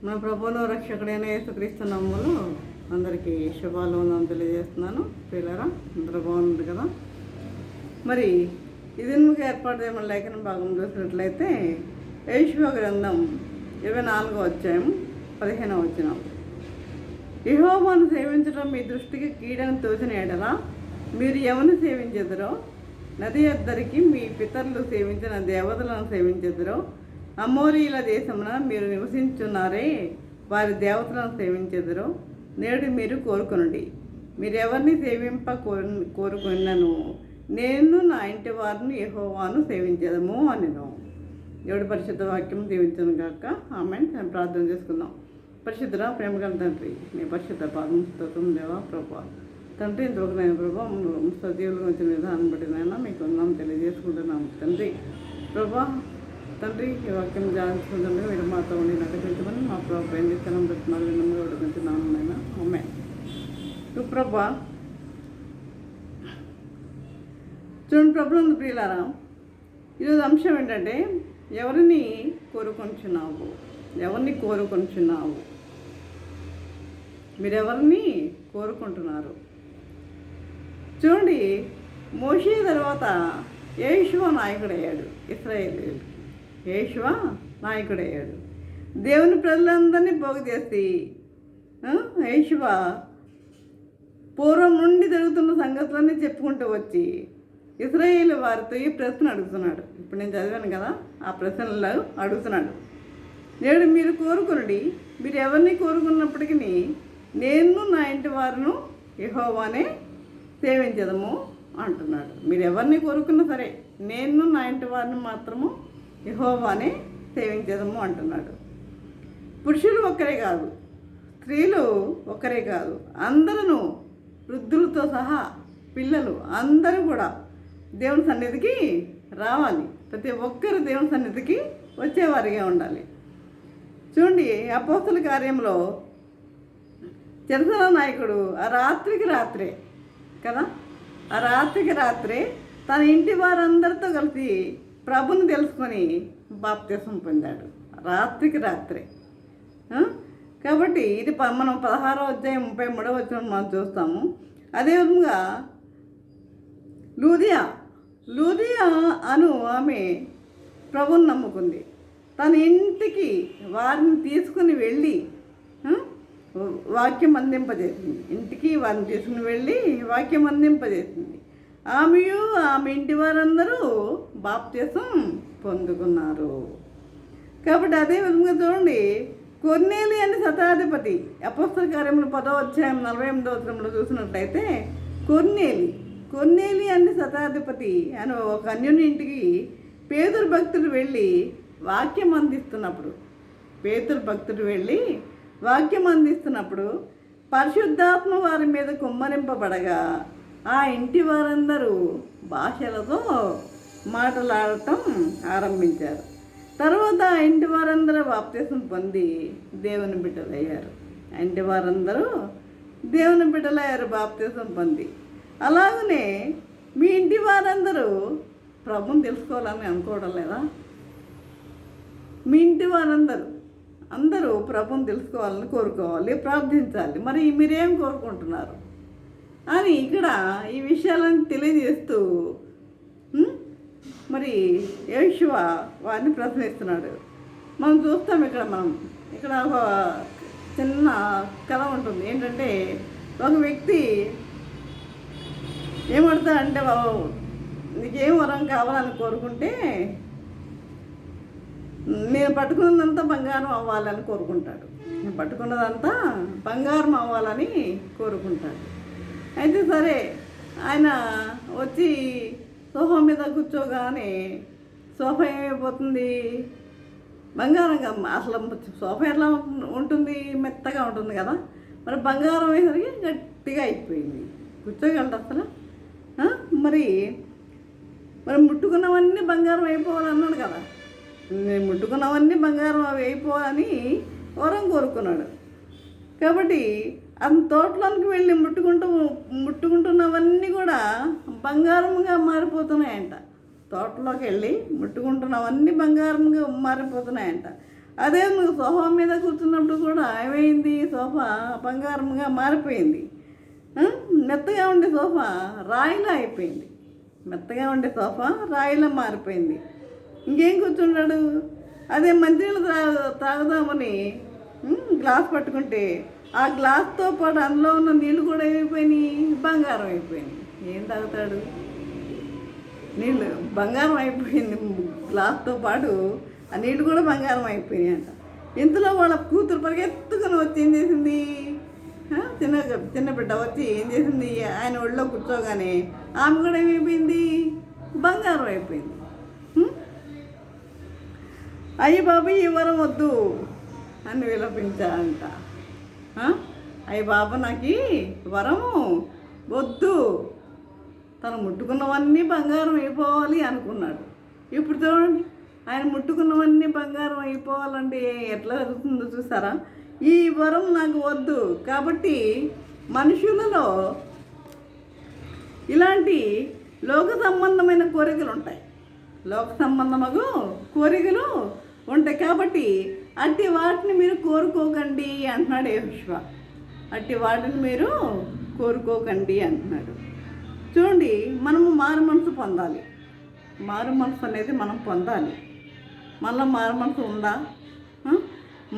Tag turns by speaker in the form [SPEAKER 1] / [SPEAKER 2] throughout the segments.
[SPEAKER 1] మన ప్రభువును రక్షకుడైన యేసుక్రీస్తు నామములో అందరికీ శుభాలు తెలియజేస్తున్నాను. పిల్లరా అందరూ బాగుంది కదా. మరి ఇదిన్ముగా ఏర్పాటు చేయమని లేఖన భాగం చూసినట్లయితే యెషయా గ్రంథం 24వ అధ్యాయం 15వ వచనం. యెహోవాను సేవించడం మీ దృష్టికి కీడని తోచిన ఎడల మీరు ఎవరిని సేవించెదరో, నది యొద్దరికి మీ పితరులు సేవించిన దేవతలను సేవించెదరో, అమోరీల దేశమున మీరు నివసించున్నారే వారి దేవతలను సేవించెదరో నేడు మీరు కోరుకొనండి. మీరెవరిని కోరుకున్నను నేను నా ఇంటి వారిని యెహోవాను సేవించేదము అనెను. దేవుడి పరిశుద్ధ వాక్యం దీవించను గాక. ఆమేన్. నేను ప్రార్థన చేసుకుందాం. పరిశుద్ధుడా, ప్రేమగల తండ్రి, నీ పరిశుద్ధ పాదం స్తోత్రం దేవా ప్రభా. తండ్రి ఇంతవరకు నేను ప్రభా సజీవులుగా వచ్చిన విధానం బట్టి నైనా మీకు ఉన్నాం తెలియజేసుకుంటున్నాము. తండ్రి ప్రభా, తండ్రి ఈ వాక్యం జాగ్రత్తగా మీరు మాతో ఉండి నడిపించమని మా ప్రభా ఎండితనం పెట్టున్నారు వినంగా ఉడిపించున్నాను నైనా. ఆమేన్. ప్రభా చూడండి ప్రభుత్వం ప్రియులారా, ఈరోజు అంశం ఏంటంటే ఎవరిని కోరుకొంచున్నావు, ఎవరిని కోరుకొంచున్నావు, మీరెవరిని కోరుకుంటున్నారు. చూడండి, మోషే తర్వాత యేషువ నాయకుడయ్యాడు. ఇశ్రాయేలీయులు యేషువ నాయకుడయ్యాడు. దేవుని ప్రజలందరినీ పోగు చేసి యేషువ పూర్వం నుండి జరుగుతున్న సంగతులన్నీ చెప్పుకుంటూ వచ్చి ఇశ్రాయేల్ వారితో ఈ ప్రశ్న అడుగుతున్నాడు. ఇప్పుడు నేను చదివాను కదా, ఆ ప్రశ్నలు అడుగుతున్నాడు. నేడు మీరు కోరుకునండి, మీరు ఎవరిని కోరుకున్నప్పటికీ నేను నా ఇంటి వారిను యెహోవానే సేవించదము అంటున్నాడు. మీరు ఎవరిని కోరుకున్నా సరే నేను నా ఇంటి వారిని మాత్రము యెహోవానే సేవించదము అంటున్నాడు. పురుషులు ఒక్కరే కాదు, స్త్రీలు ఒక్కరే కాదు, అందరూ వృద్ధులతో సహా పిల్లలు అందరూ కూడా దేవుని సన్నిధికి రావాలి. ప్రతి ఒక్కరు దేవుని సన్నిధికి వచ్చేవారిగా ఉండాలి. చూడండి, అపోస్తల కార్యంలో చెరసల నాయకుడు ఆ రాత్రికి రాత్రే కదా, ఆ రాత్రికి రాత్రే తన ఇంటి వారందరితో కలిసి ప్రభుని తెలుసుకొని బాప్తిసం పొందాడు. రాత్రికి రాత్రే. కాబట్టి ఇది మనం 16వ అధ్యాయం 33వ వచనం మనం చూస్తాము. అదేవిధంగా లూదియా అను ఆమె ప్రభుని నమ్ముకుంది. తన ఇంటికి వారిని తీసుకుని వెళ్ళి వాక్యం అందింపజేసింది. ఇంటికి వారిని తీసుకుని వెళ్ళి వాక్యం అందింపజేసింది. ఆమెయు ఆమె ఇంటి వారందరూ బాప్తిసం పొందుకున్నారు. కాబట్టి అదే విధంగా చూడండి, కొర్నేలి అని శతాధిపతి అపోస్తల కార్యములు 10వ అధ్యాయం 48వ వచనంలో చూసినట్లయితే కొర్నేలి అని శతాధిపతి అని ఒక అన్యుని ఇంటికి పేతురు భక్తుడు వెళ్ళి వాక్యం అందిస్తున్నప్పుడు పరిశుద్ధాత్మ వారి మీద కుమ్మరింపబడగా ఆ ఇంటి వారందరూ భాషలతో మాట్లాడటం ఆరంభించారు. తర్వాత ఆ ఇంటి వారందరూ బాప్తిసం పొంది దేవుని బిడ్డలయ్యారు. ఆ ఇంటి వారందరూ దేవుని బిడ్డలయ్యారు బాప్తిసం పొంది. అలాగనే మీ ఇంటి వారందరూ ప్రభుని తెలుసుకోవాలని అనుకోవడం లేదా? మీ ఇంటి అందరూ ప్రభుని తెలుసుకోవాలని కోరుకోవాలి, ప్రార్థించాలి. మరి మీరేం కోరుకుంటున్నారు అని ఇక్కడ ఈ విషయాలను తెలియజేస్తూ మరి యేషువ వారిని ప్రశ్నిస్తున్నాడు. మనం చూస్తాం ఇక్కడ ఒక చిన్న కథ ఉంటుంది. ఏంటంటే ఒక వ్యక్తి ఏమడతాడంటే, బాబు నీకేం వరం కావాలని కోరుకుంటే నేను పట్టుకున్నదంతా బంగారం అవ్వాలని కోరుకుంటాడు. నేను పట్టుకున్నదంతా బంగారం అవ్వాలని కోరుకుంటాడు. అయితే సరే, ఆయన వచ్చి సోఫా మీద కూర్చోగానే సోఫా ఏమైపోతుంది? బంగారంగా. అసలు సోఫా ఎలా ఉంటుంది? మెత్తగా ఉంటుంది కదా. మరి బంగారం అయ్యేసరికి గట్టిగా అయిపోయింది. కూర్చోగలడు అసలు? మరి ముట్టుకున్నవన్నీ బంగారం అయిపోవాలన్నాడు కదా. నేను ముట్టుకున్నవన్నీ బంగారం అవి అయిపోవాలని వరం కోరుకున్నాడు. కాబట్టి అతని తోటలోనికి వెళ్ళి ముట్టుకుంటున్నవన్నీ కూడా బంగారంగా మారిపోతున్నాయంట. తోటలోకి వెళ్ళి ముట్టుకుంటున్నవన్నీ బంగారంగా మారిపోతున్నాయంట. అదే నువ్వు సోఫా మీద కూర్చున్నప్పుడు కూడా ఏమైంది, సోఫా బంగారంగా మారిపోయింది. మెత్తగా ఉండే సోఫా రాయిలా అయిపోయింది. మెత్తగా ఉండే సోఫా రాయిలా మారిపోయింది. ఇంకేం కూర్చుంటాడు? అదే మంచినీళ్ళు తాగుదామని గ్లాస్ పట్టుకుంటే ఆ గ్లాస్తో పాటు అందులో ఉన్న నీళ్ళు కూడా ఏమైపోయినాయి, బంగారం అయిపోయినాయి. ఏం తాగుతాడు? నీళ్ళు బంగారం అయిపోయింది. గ్లాస్తో పాటు ఆ నీళ్ళు కూడా బంగారం అయిపోయినాయి అంట. ఇంతలో వాళ్ళ కూతురు పరిగెత్తుకుని వచ్చి ఏం చేసింది, చిన్న బిడ్డ వచ్చి ఏం చేసింది, ఆయన ఒళ్ళో కూర్చోగానే ఆమె కూడా ఏమైపోయింది, బంగారం అయిపోయింది. అయ్యి బాబు ఈ వరం వద్దు అని విలపించాడంట. అయ్యి బాబు నాకు వరము వద్దు, తను ముట్టుకున్నవన్నీ బంగారం అయిపోవాలి అనుకున్నాడు. ఇప్పుడు చూడండి, ఆయన ముట్టుకున్నవన్నీ బంగారం అయిపోవాలంటే ఎట్లా జరుగుతుందో చూసారా? ఈ వరం నాకు వద్దు. కాబట్టి మనుషులలో ఇలాంటి లోక సంబంధమైన కోరికలు ఉంటాయి, లోక సంబంధము కోరికలు ఉంటాయి. కాబట్టి అట్టి వాటిని మీరు కోరుకోకండి అంటున్నాడు యెహోషువ. అట్టి వాటిని మీరు కోరుకోకండి అంటున్నాడు. చూడండి, మనము మారు మనసు పొందాలి. మారు మనసు అనేది మనం పొందాలి. మళ్ళీ మారు మనసు ఉందా?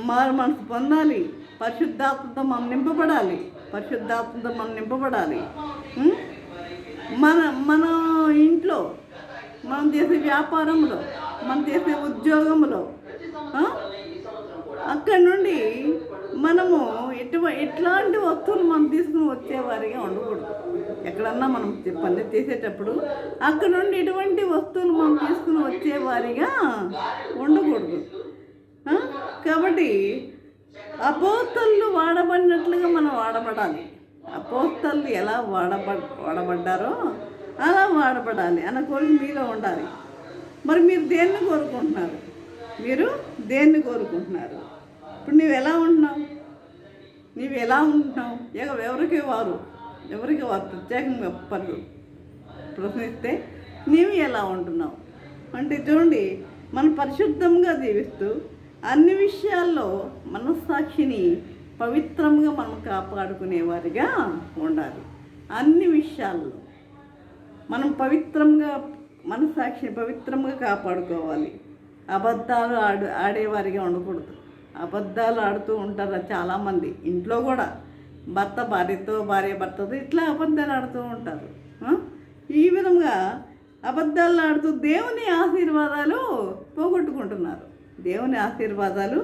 [SPEAKER 1] మారు మనసు పొందాలి. పరిశుద్ధాత్మతో మనం నింపబడాలి. పరిశుద్ధాత్మతో మనం నింపబడాలి. మన ఇంట్లో, మనం చేసే వ్యాపారంలో, మనం చేసే ఉద్యోగంలో, అక్కడి నుండి మనము ఎట్లాంటి వస్తువులు మనం తీసుకుని వచ్చేవారిగా ఉండకూడదు. ఎక్కడన్నా మనం పని చేసేటప్పుడు అక్కడ నుండి ఎటువంటి వస్తువులు మనం తీసుకుని వచ్చేవారిగా ఉండకూడదు. కాబట్టి అపోస్తలు వాడబడినట్లుగా మనం వాడబడాలి. అపోస్తలు ఎలా వాడబడ్డారో అలా వాడబడాలి అన్న కోరిక మీలో ఉండాలి. మరి మీరు దేన్ని కోరుకుంటున్నారు? మీరు దేన్ని కోరుకుంటున్నారు? ఇప్పుడు నువ్వు ఎలా ఉంటున్నావు? ఎవరికి వారు ప్రత్యేకంగా ప్రశ్నిస్తే నీవు ఎలా ఉంటున్నావు అంటే, చూడండి, మనం పరిశుద్ధంగా జీవిస్తూ అన్ని విషయాల్లో మనస్సాక్షిని పవిత్రంగా మనం కాపాడుకునేవారిగా ఉండాలి. అన్ని విషయాల్లో మనం పవిత్రంగా మనస్సాక్షిని పవిత్రంగా కాపాడుకోవాలి. అబద్ధాలు ఆడేవారిగా ఉండకూడదు. అబద్ధాలు ఆడుతూ ఉంటారు చాలామంది. ఇంట్లో కూడా భర్త భార్యతో, భార్య భర్తతో ఇట్లా అబద్ధాలు ఆడుతూ ఉంటారు. ఈ విధంగా అబద్ధాలు ఆడుతూ దేవుని ఆశీర్వాదాలు పోగొట్టుకుంటున్నారు. దేవుని ఆశీర్వాదాలు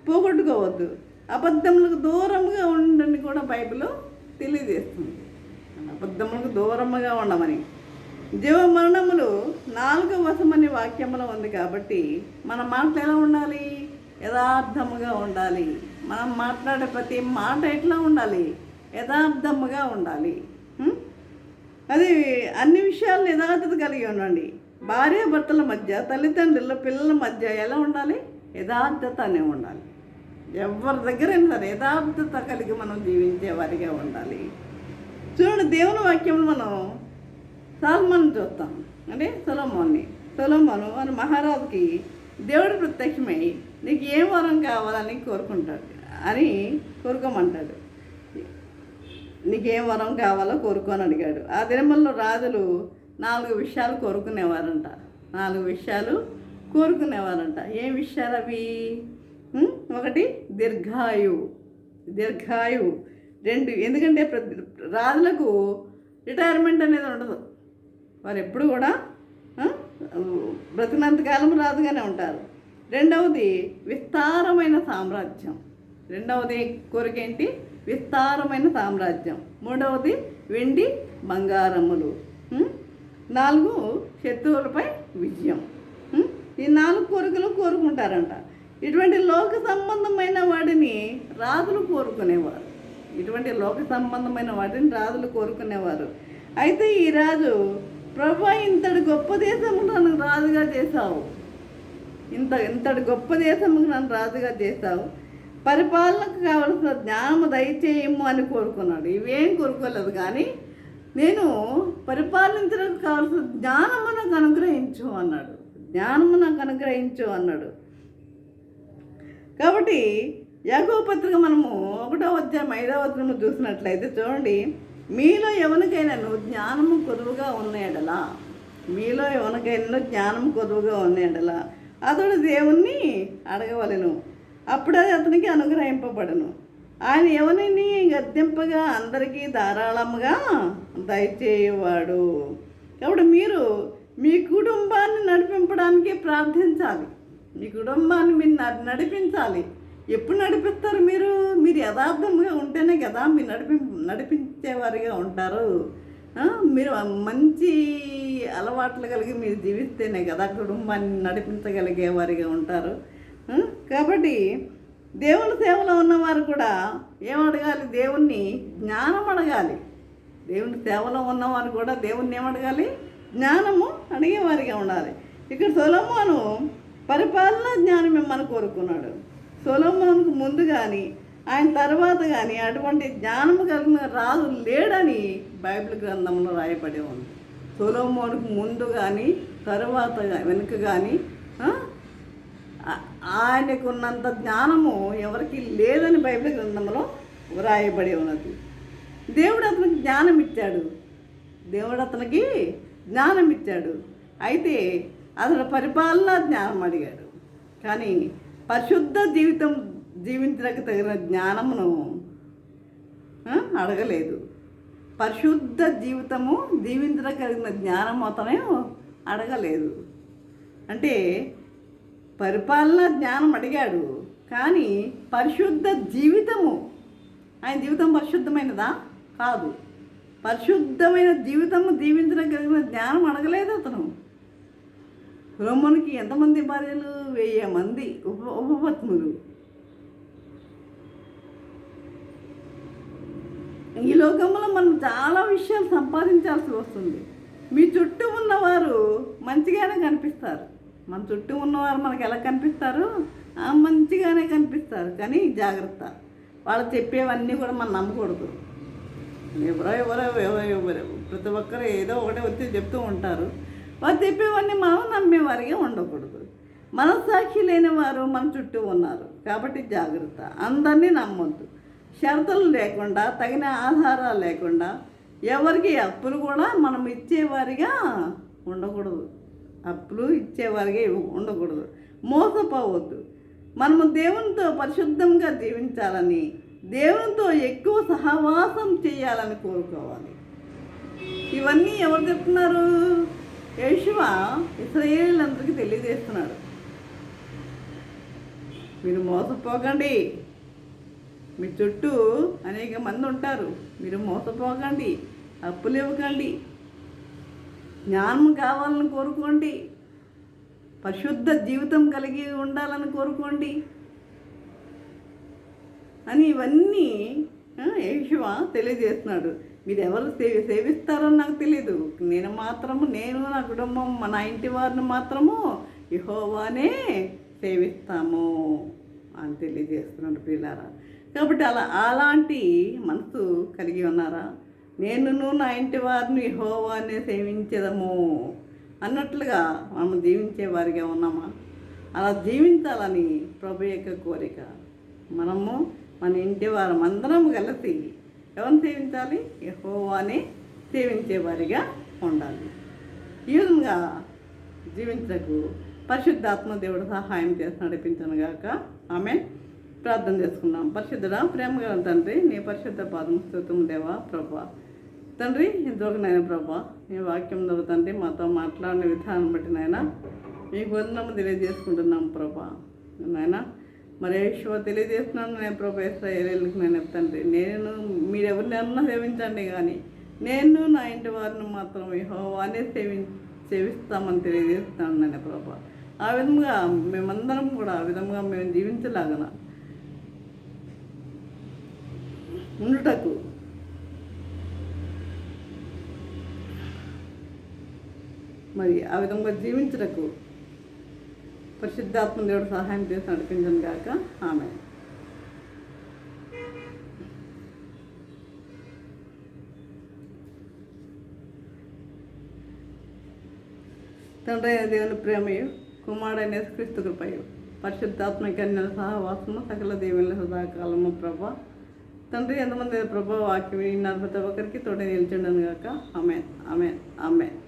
[SPEAKER 1] పోగొట్టుకోవద్దు. అబద్ధములకు దూరంగా ఉండని కూడా బైబిల్ తెలియజేస్తుంది. అబద్ధములకు దూరంగా ఉండమని. జీవ మరణములు 4 వశమని వాక్యంలో ఉంది. కాబట్టి మన మాటలు ఎలా ఉండాలి? యథార్థముగా ఉండాలి. మనం మాట్లాడే ప్రతి మాట ఎట్లా ఉండాలి? యథార్థముగా ఉండాలి. అది అన్ని విషయాల్లో యథార్థత కలిగి ఉండండి. భార్య భర్తల మధ్య, తల్లిదండ్రుల పిల్లల మధ్య ఎలా ఉండాలి? యథార్థత అనే ఉండాలి. ఎవరి దగ్గరైనా సరే యథార్థత కలిగి మనం జీవించే వారిగా ఉండాలి. చూడండి, దేవుని వాక్యంలో మనం సొలొమోను చూస్తాం. అంటే సొలొమోను అని మహారాజుకి దేవుడు ప్రత్యక్షమై నీకు ఏం వరం కావాలని కోరుకోమంటాడు. నీకేం వరం కావాలో కోరుకొని అడిగాడు. ఆ దినముల్లో రాజులు 4 విషయాలు కోరుకునేవారంట. 4 విషయాలు కోరుకునేవారంట. ఏం విషయాలు అవి? 1 దీర్ఘాయువు. 2 ఎందుకంటే రాజులకు రిటైర్మెంట్ అనేది ఉండదు. వారు ఎప్పుడు కూడా బ్రతికినంతకాలం రాజుగానే ఉంటారు. 2వది విస్తారమైన సామ్రాజ్యం. 2వది కోరిక ఏంటి? విస్తారమైన సామ్రాజ్యం. 3వది వెండి బంగారములు. 4 శత్రువులపై విజయం. ఈ 4 కోరికలు కోరుకుంటారంట. ఇటువంటి లోక సంబంధమైన వాటిని రాజులు కోరుకునేవారు. అయితే ఈ రాజు, ప్రభా, ఇంతటి గొప్ప దేశము నన్ను రాజుగా చేశావు, ఇంతటి గొప్ప దేశముకు నన్ను రాజుగా చేశావు, పరిపాలనకు కావలసిన జ్ఞానము దయచేయము అని కోరుకున్నాడు. ఇవేం కోరుకోలేదు, కానీ నేను పరిపాలించడానికి కావలసిన జ్ఞానము నాకు అనుగ్రహించు అన్నాడు. కాబట్టి యాకోబు పత్రిక మనము 1వ అధ్యాయం 5వ వచనము చూసినట్లయితే చూడండి, మీలో ఎవరికైనాను జ్ఞానము కొదువుగా ఉన్న ఎడల, మీలో ఎవరికైనా జ్ఞానం కొదువుగా ఉన్న ఎడల అతడు దేవుణ్ణి అడగవలెను, అప్పుడే అతనికి అనుగ్రహింపబడను. ఆయన ఎవరిని గద్దింపగా అందరికీ ధారాళముగా దయచేయవాడు. కాబట్టి మీరు మీ కుటుంబాన్ని నడిపించడానికి ప్రార్థించాలి. మీ కుటుంబాన్ని మీరు నడిపించాలి. ఎప్పుడు నడిపిస్తారు? మీరు యథార్థంగా ఉంటేనే కదా మీరు నడిపించేవారిగా ఉంటారు. మీరు మంచి అలవాట్లు కలిగి మీరు జీవిస్తేనే కదా కుటుంబాన్ని నడిపించగలిగేవారిగా ఉంటారు. కాబట్టి దేవుని సేవలో ఉన్నవారు కూడా ఏమడగాలి? దేవుణ్ణి జ్ఞానం అడగాలి. దేవుని సేవలో ఉన్నవారు కూడా దేవుణ్ణి ఏమడగాలి? జ్ఞానము అడిగేవారిగా ఉండాలి. ఇక్కడ సొలొమోను పరిపాలన జ్ఞానం మిమ్మల్ని కోరుకున్నాడు. సొలొమోనుకు ముందు కానీ ఆయన తర్వాత కానీ అటువంటి జ్ఞానము కలిగిన రాజు లేడని బైబిల్ గ్రంథంలో రాయబడి ఉంది. సొలొమోనుకు ముందు కానీ తర్వాత వెనుక కానీ ఆయనకున్నంత జ్ఞానము ఎవరికి లేదని బైబిల్ గ్రంథంలో వ్రాయబడి ఉన్నది. దేవుడు అతనికి జ్ఞానం ఇచ్చాడు. అయితే అతను పరిపాలన జ్ఞానం అడిగాడు, కానీ పరిశుద్ధ జీవితం జీవించడానికి తగిన జ్ఞానమును అడగలేదు. పరిశుద్ధ జీవితము జీవించడానికి కలిగిన జ్ఞానం అతను అడగలేదు. అంటే పరిపాలన జ్ఞానం అడిగాడు, కానీ పరిశుద్ధ జీవితము, ఆయన జీవితం పరిశుద్ధమైనదా? కాదు. పరిశుద్ధమైన జీవితము జీవించడం కలిగిన జ్ఞానం అడగలేదు అతను. సొలొమోనుకి ఎంతమంది భార్యలు? 1000 మంది ఉపపత్నులు. ఈ లోకంలో మనం చాలా విషయాలు సంపాదించాల్సి వస్తుంది. మీ చుట్టూ ఉన్నవారు మంచిగానే కనిపిస్తారు. మన చుట్టూ ఉన్నవారు మనకు ఎలా కనిపిస్తారు? మంచిగానే కనిపిస్తారు, కానీ జాగ్రత్త, వాళ్ళు చెప్పేవన్నీ కూడా మనం నమ్మకూడదు. ఎవరో ప్రతి ఒక్కరు ఏదో ఒకటే వచ్చి చెప్తూ ఉంటారు. వారు చెప్పేవన్నీ మనం నమ్మేవారిగా ఉండకూడదు. మనస్సాక్షి లేని వారు మన చుట్టూ ఉన్నారు, కాబట్టి జాగ్రత్త. అందరినీ నమ్మొద్దు. షరతులు లేకుండా, తగిన ఆధారాలు లేకుండా ఎవరికి అప్పులు కూడా మనం ఇచ్చేవారిగా ఉండకూడదు. ఉండకూడదు. మోసపోవద్దు. మనము దేవునితో పరిశుద్ధంగా జీవించాలని, దేవునితో ఎక్కువ సహవాసం చేయాలని కోరుకోవాలి. ఇవన్నీ ఎవరు చెప్తున్నారు? యెహోవా ఇశ్రాయేలీయులందరికీ తెలియజేస్తున్నాడు. మీరు మోసపోకండి. మీ చుట్టూ అనేక మంది ఉంటారు. మీరు మోసపోకండి, అప్పులు ఇవ్వకండి, జ్ఞానం కావాలని కోరుకోండి, పరిశుద్ధ జీవితం కలిగి ఉండాలని కోరుకోండి అని ఇవన్నీ యెహోవా తెలియజేస్తున్నాడు. మీరు ఎవరు సేవిస్తారో నాకు తెలియదు. నేను నా కుటుంబం, నా ఇంటి వారిని మాత్రము యెహోవానే సేవిస్తాము అని తెలియజేస్తున్నాడు పిల్లారా. కాబట్టి అలాంటి మనసు కలిగి ఉన్నారా? నేను నా ఇంటి వారిని యెహోవానే సేవించదము అన్నట్లుగా మనం జీవించే వారిగా ఉన్నామా? అలా జీవించాలని ప్రభు యొక్క కోరిక. మనము మన ఇంటి వారం అందరం కలిసి ఎవరిని సేవించాలి? యెహోవానే సేవించేవారిగా ఉండాలి. ఈ విధంగా జీవించకు పరిశుద్ధాత్మ దేవుడు సహాయం చేసి నడిపించను గాక. ఆమేన్. ప్రార్థన చేసుకున్నాం. పరిశుద్ధుడా, ప్రేమగల తండ్రి, నీ పరిశుద్ధ పాదం స్తుతం దేవా ప్రభా. తండ్రి, ఇంతవరకు నాయన ప్రభా, నీ వాక్యం ద్వారా తండ్రి మాతో మాట్లాడిన విధానం బట్టి నాయన మీకు వందనము తెలియజేసుకుంటున్నాం ప్రభా. నాయన మరి యెహోవా తెలియజేస్తున్నాను నేను ప్రభా. ఇశ్రాయేలీయులకు నేను తండ్రి, మీరెవరినన్నా సేవించండి, కానీ నేను నా ఇంటి వారిని మాత్రం యెహోవానే సేవిస్తామని తెలియజేస్తున్నాను నేను ప్రభా. ఆ విధంగా మేమందరం కూడా ఆ విధంగా మేము జీవించలాగన ఉండుటకు మరి ఆ విధంగా జీవించుటకు పరిశుద్ధాత్మ దేవుడు సహాయం చేసి నడిపించను గాక. ఆమె తండ్రి అయిన దేవుని ప్రేమయు, కుమారుడైన యేసుక్రీస్తు కృపయు, పరిశుద్ధాత్మక అన్యుల సహవాసము సకల దేవుళ్ళ సదాకాలము ప్రభా. తండ్రి ఎంతమంది ప్రభా వాక్యం విన్నారు ప్రతి ఒక్కరికి తోట నిలిచిండను గాక. Amen amen amen.